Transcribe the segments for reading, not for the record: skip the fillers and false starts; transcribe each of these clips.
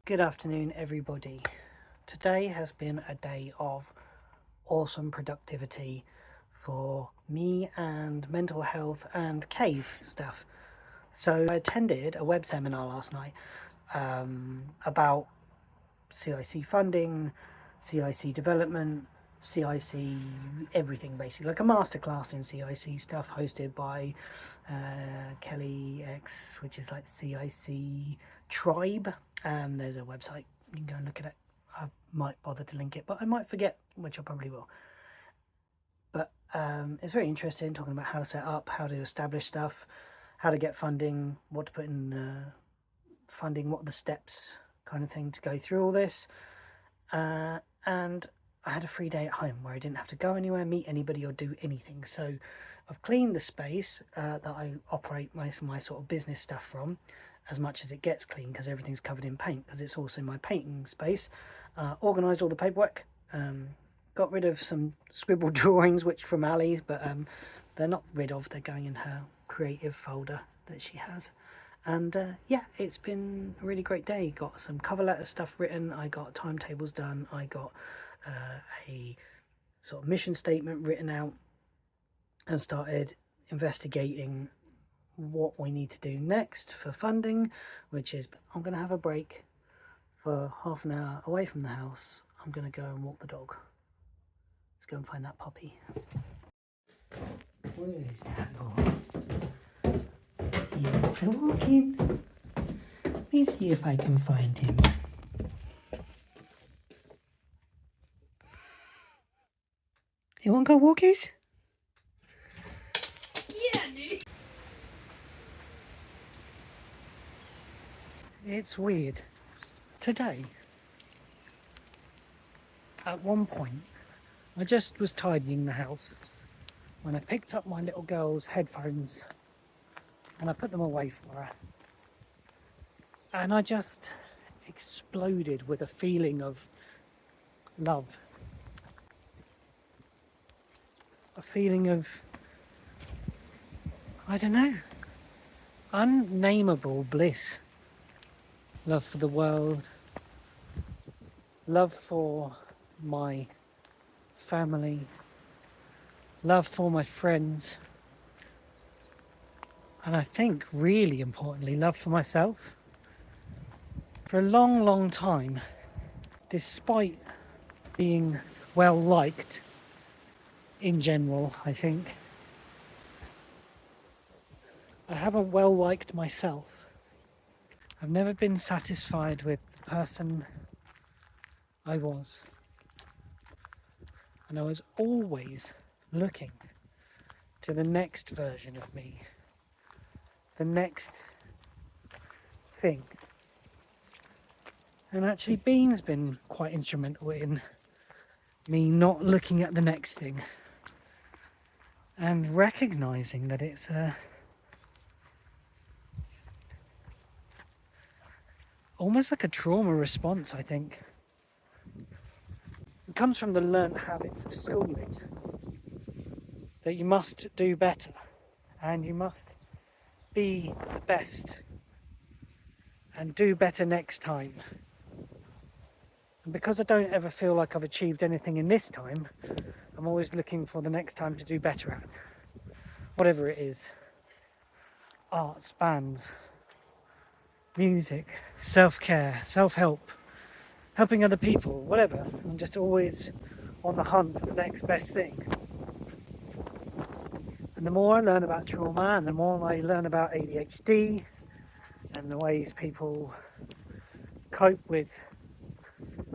Good afternoon, everybody. Today has been a day of awesome productivity for me and mental health and cave stuff. So I attended a web seminar last night about CIC funding, CIC development, CIC everything, basically like a masterclass in CIC stuff hosted by Kelly X, which is like CIC Tribe. There's a website, you can go and look at it. I might bother to link it, but I might forget, which I probably will. But it's very interesting, talking about how to set up, how to establish stuff, how to get funding, what to put in funding, what are the steps, kind of thing, to go through all this. And I had a free day at home where I didn't have to go anywhere, meet anybody, or do anything. So I've cleaned the space that I operate my sort of business stuff from, as much as it gets clean, because everything's covered in paint, because it's also my painting space. Organised all the paperwork, got rid of some scribbled drawings, which from Ali, but they're not rid of, they're going in her creative folder that she has. And yeah, it's been a really great day. Got some cover letter stuff written, I got timetables done, I got a sort of mission statement written out, and started investigating what we need to do next for funding, which is I'm going to have a break for half an hour away from the house. I'm going to go and walk the dog. Let's go and find that puppy. Where is that boy? He wants a walking. Let me see if I can find him. You want to go walkies? Yeah, dude. It's weird. Today, at one point, I just was tidying the house when I picked up my little girl's headphones and I put them away for her. And I just exploded with a feeling of love. A feeling of, I don't know, unnameable bliss. Love for the world. Love for my family. Love for my friends. And I think, really importantly, love for myself. For a long, long time, despite being well liked in general, I think, I haven't well liked myself. I've never been satisfied with the person I was. And I was always looking to the next version of me, the next thing. And actually Bean's been quite instrumental in me not looking at the next thing and recognising that it's almost like a trauma response, I think. It comes from the learnt habits of schooling, that you must do better and you must be the best and do better next time. And because I don't ever feel like I've achieved anything in this time, I'm always looking for the next time to do better at, whatever it is. Arts, bands, music, self-care, self-help, helping other people, whatever. I'm just always on the hunt for the next best thing. And the more I learn about trauma, and the more I learn about ADHD and the ways people cope with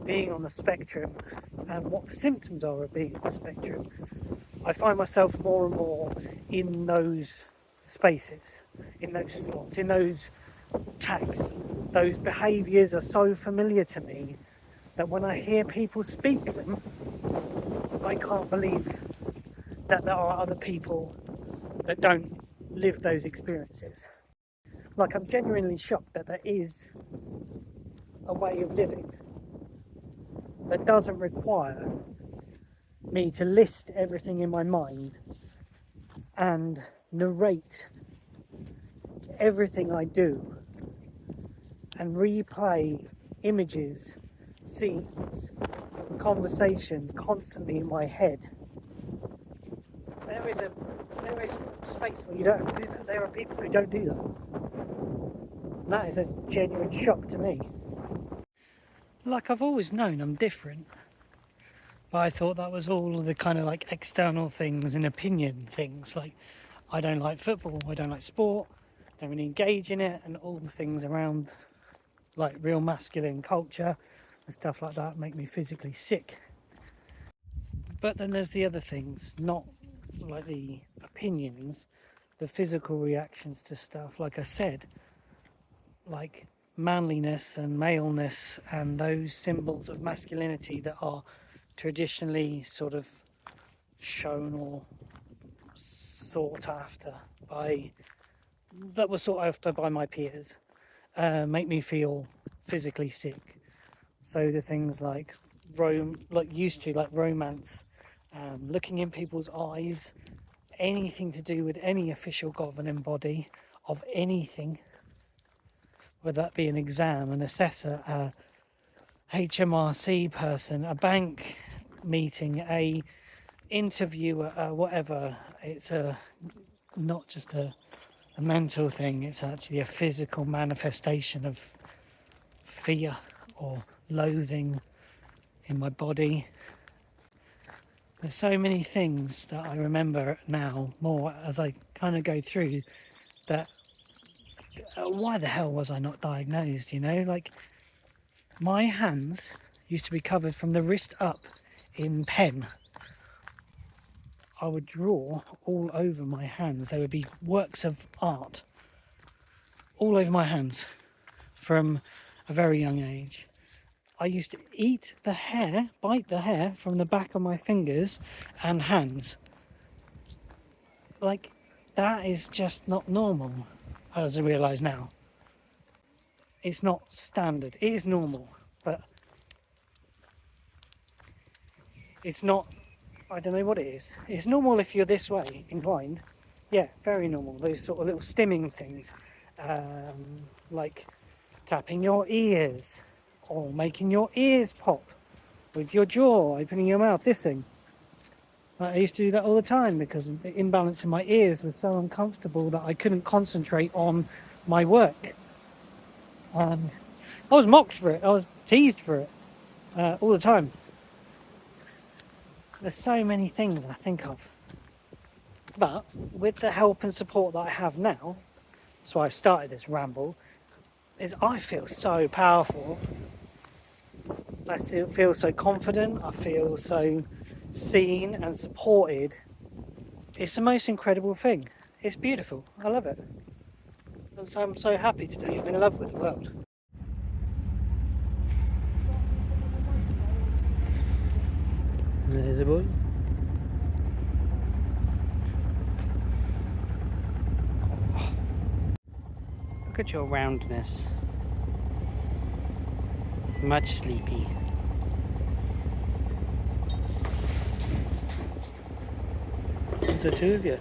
being on the spectrum and what the symptoms are of being on the spectrum, I find myself more and more in those spaces, in those slots, in those tags. Those behaviours are so familiar to me that when I hear people speak them, I can't believe that there are other people that don't live those experiences. Like, I'm genuinely shocked that there is a way of living that doesn't require me to list everything in my mind and narrate everything I do and replay images, scenes, conversations constantly in my head. There is space where you don't have to do that. There are people who don't do that. And that is a genuine shock to me. Like, I've always known I'm different, but I thought that was all the kind of like external things and opinion things. Like, I don't like football, I don't like sport, don't really engage in it, and all the things around like real masculine culture and stuff like that make me physically sick. But then there's the other things, not like the opinions, the physical reactions to stuff. Like I said, like manliness and maleness and those symbols of masculinity that are traditionally sort of shown or sought after by my peers, make me feel physically sick. So the things like romance, looking in people's eyes, anything to do with any official governing body of anything, whether that be an exam, an assessor, a HMRC person, a bank meeting, a interviewer, whatever. It's not just a mental thing, it's actually a physical manifestation of fear or loathing in my body. There's so many things that I remember now more as I kind of go through that. Why the hell was I not diagnosed, you know? Like, my hands used to be covered from the wrist up in pen. I would draw all over my hands. There would be works of art all over my hands from a very young age. I used to bite the hair from the back of my fingers and hands. Like, that is just not normal, as I realise now. It's not standard. It is normal, but it's not, I don't know what it is. It's normal if you're this way, inclined. Yeah, very normal. Those sort of little stimming things, like tapping your ears or making your ears pop with your jaw, opening your mouth, this thing. I used to do that all the time because the imbalance in my ears was so uncomfortable that I couldn't concentrate on my work. And I was mocked for it, I was teased for it all the time. There's so many things I think of. But with the help and support that I have now, that's why I started this ramble, is I feel so powerful. I feel so confident, I feel so seen and supported. It's the most incredible thing. It's beautiful. I love it. And so I'm so happy today. I'm in love with the world. There's a boy. Look at your roundness. Much sleepy. There's the two of you.